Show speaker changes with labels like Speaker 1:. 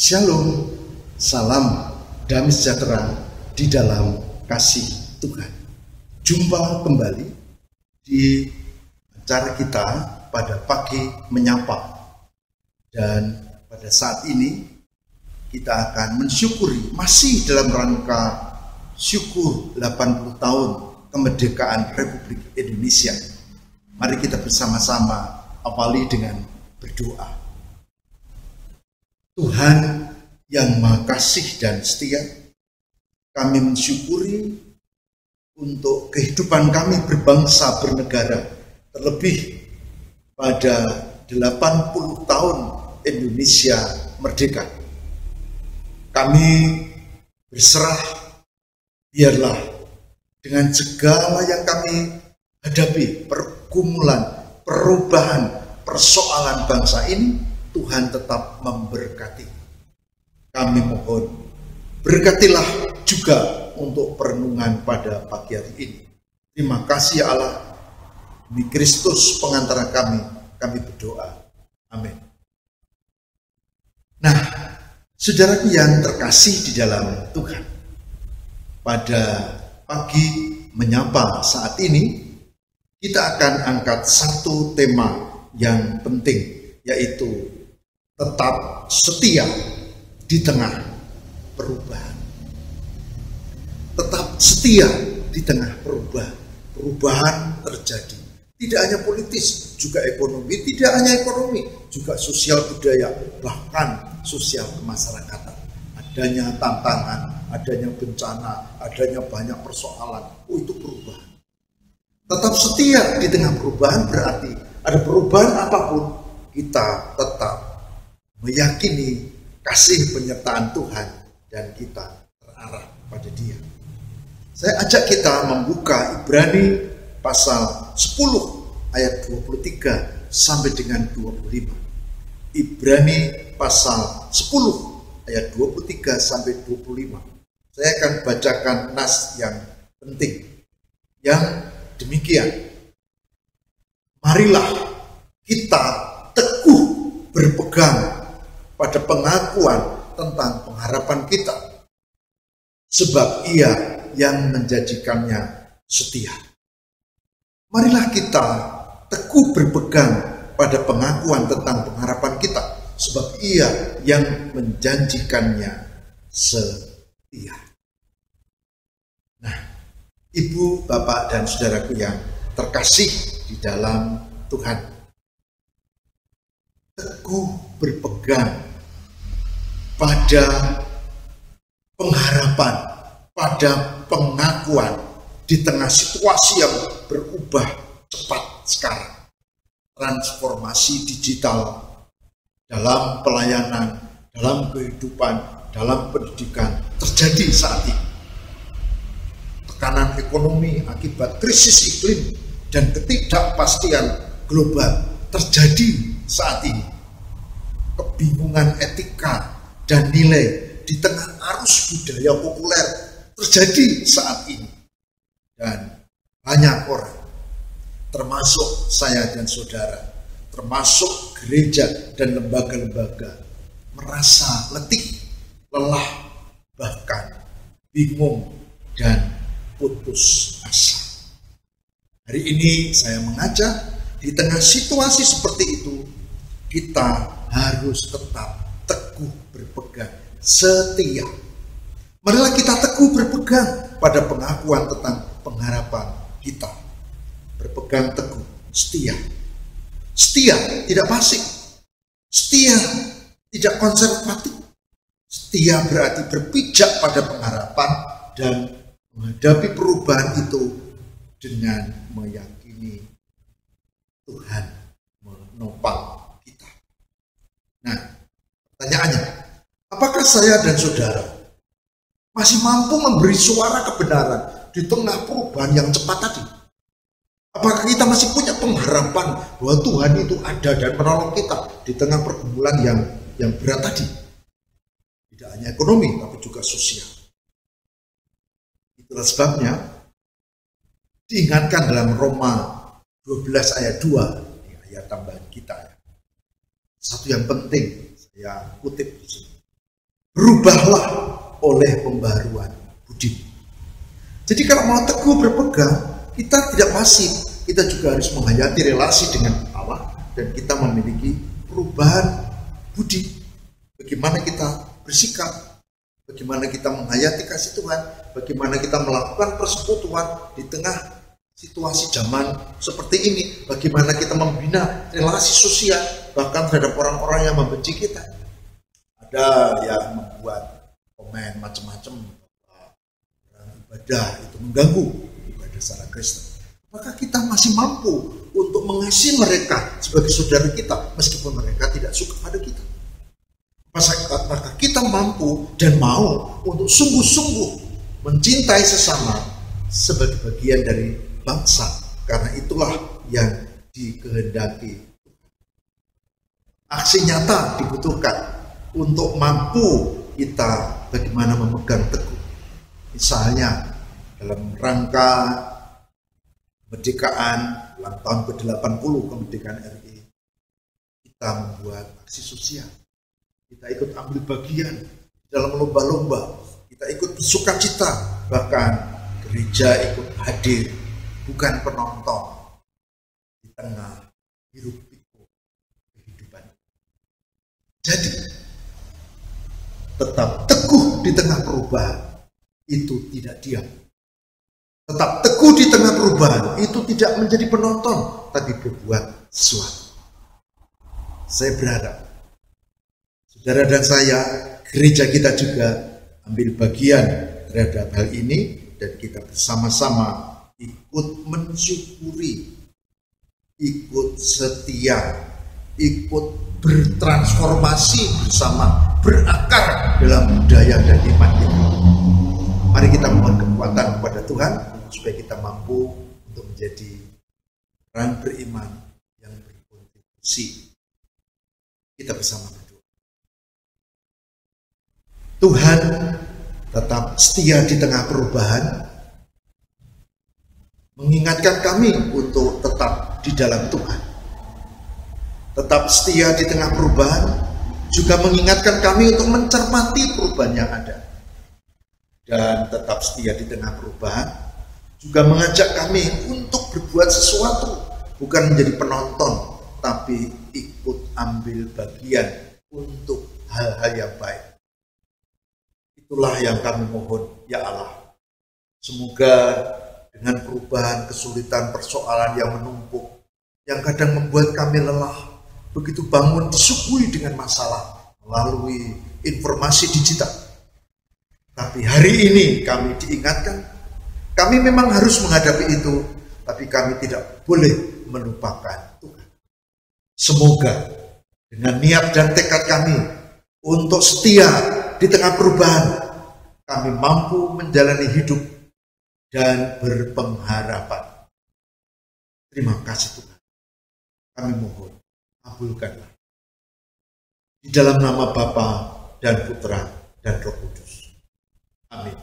Speaker 1: Shalom, salam damai sejahtera di dalam kasih Tuhan. Jumpa kembali di acara kita pada pagi menyapa. Dan pada saat ini kita akan mensyukuri, masih dalam rangka syukur 80 tahun kemerdekaan Republik Indonesia. Mari kita bersama-sama awali dengan berdoa. Tuhan yang Maha Kasih dan setia, kami mensyukuri untuk kehidupan kami berbangsa bernegara, terlebih pada 80 tahun Indonesia merdeka. Kami berserah, biarlah dengan segala yang kami hadapi, pergumulan, perubahan, persoalan bangsa ini, Tuhan tetap memberkati. Kami mohon, berkatilah juga untuk perenungan pada pagi hari ini. Terima kasih ya Allah, demi Kristus pengantara kami berdoa. Amin. Nah, saudaraku yang terkasih di dalam Tuhan, pada pagi menyapa saat ini, kita akan angkat satu tema yang penting, yaitu tetap setia di tengah perubahan. Tetap setia di tengah perubahan. Perubahan terjadi. Tidak hanya politis, juga ekonomi. Tidak hanya ekonomi, juga sosial budaya, bahkan sosial kemasyarakatan. Adanya tantangan, adanya bencana, adanya banyak persoalan. Itu perubahan. Tetap setia di tengah perubahan berarti ada perubahan apapun, kita tetap meyakini kasih penyertaan Tuhan dan kita terarah pada Dia. Saya ajak kita membuka Ibrani pasal 10 ayat 23 sampai dengan 25. Ibrani pasal 10 ayat 23 sampai 25. Saya akan bacakan nas yang penting yang demikian. Marilah kita teguh berpegang pada pengakuan tentang pengharapan kita, sebab Ia yang menjadikannya setia. Marilah kita teguh berpegang pada pengakuan tentang pengharapan kita, sebab Ia yang menjanjikannya setia. Nah, Ibu, Bapak, dan saudaraku yang terkasih di dalam Tuhan, teguh berpegang pada pengharapan, pada pengakuan di tengah situasi yang berubah cepat sekarang. Transformasi digital dalam pelayanan, dalam kehidupan, dalam pendidikan terjadi saat ini. Tekanan ekonomi akibat krisis iklim dan ketidakpastian global terjadi saat ini. Kebingungan etika dan nilai di tengah arus budaya populer terjadi saat ini. Dan banyak orang, termasuk saya dan saudara, termasuk gereja dan lembaga-lembaga, merasa letih, lelah, bahkan bingung dan putus asa. Hari ini saya mengajak, di tengah situasi seperti itu, kita harus tetap teguh berpegang, setia. Marilah kita teguh berpegang pada pengakuan tentang pengharapan kita. Berpegang teguh, setia. Setia tidak pasif. Setia tidak konservatif. Setia berarti berpijak pada pengharapan dan menghadapi perubahan itu dengan meyakini Tuhan menopang kita. Nah, pertanyaannya, apakah saya dan saudara masih mampu memberi suara kebenaran di tengah perubahan yang cepat tadi? Apakah kita masih punya pengharapan bahwa Tuhan itu ada dan menolong kita di tengah pergumulan yang berat tadi? Tidak hanya ekonomi, tapi juga sosial. Itulah sebabnya diingatkan dalam Roma 12 ayat 2, ini ayat tambahan kita ya. Satu yang penting saya kutip di sini. berubahlah oleh pembaruan budi. Jadi kalau mau teguh berpegang, kita tidak pasif, kita juga harus menghayati relasi dengan Allah, dan kita memiliki perubahan budi. Bagaimana kita bersikap, bagaimana kita menghayati kasih Tuhan, bagaimana kita melakukan persekutuan di tengah situasi zaman seperti ini, bagaimana kita membina relasi sosial bahkan terhadap orang-orang yang membenci kita. Ada yang membuat komen macam-macam, ibadah itu mengganggu ibadah secara Kristen, maka kita masih mampu untuk mengasihi mereka sebagai saudara kita meskipun mereka tidak suka pada kita. Maka kita mampu dan mau untuk sungguh-sungguh mencintai sesama sebagai bagian dari bangsa, karena itulah yang dikehendaki. Aksi nyata dibutuhkan untuk mampu kita bagaimana memegang teguh. Misalnya dalam rangka kemerdekaan, ulang tahun ke-80 kemerdekaan RI, kita membuat aksi sosial, kita ikut ambil bagian dalam lomba-lomba, kita ikut bersukacita, bahkan gereja ikut hadir, bukan penonton di tengah hiruk pikuk kehidupan. Jadi tetap teguh di tengah perubahan, itu tidak diam. Tetap teguh di tengah perubahan, itu tidak menjadi penonton, tapi berbuat sesuatu. Saya berharap saudara dan saya, gereja kita juga ambil bagian terhadap hal ini, dan kita bersama-sama ikut mensyukuri, ikut setia, ikut bertransformasi bersama, berakar dalam budaya dan iman kita. Mari kita mohon kekuatan kepada Tuhan supaya kita mampu untuk menjadi orang beriman yang berkontribusi. Kita bersama berdoa. Tuhan tetap setia di tengah perubahan, mengingatkan kami untuk tetap di dalam Tuhan. Tetap setia di tengah perubahan juga mengingatkan kami untuk mencermati perubahan yang ada. Dan tetap setia di tengah perubahan juga mengajak kami untuk berbuat sesuatu, bukan menjadi penonton, tapi ikut ambil bagian untuk hal-hal yang baik. Itulah yang kami mohon, ya Allah. Semoga dengan perubahan, kesulitan, persoalan yang menumpuk, yang kadang membuat kami lelah, begitu bangun disuguhi dengan masalah melalui informasi digital. Tapi hari ini kami diingatkan, kami memang harus menghadapi itu, tapi kami tidak boleh melupakan Tuhan. Semoga dengan niat dan tekad kami untuk setia di tengah perubahan, kami mampu menjalani hidup dan berpengharapan. Terima kasih Tuhan. Kami mohon, kabulkanlah. Di dalam nama Bapa dan Putra dan Roh Kudus. Amin.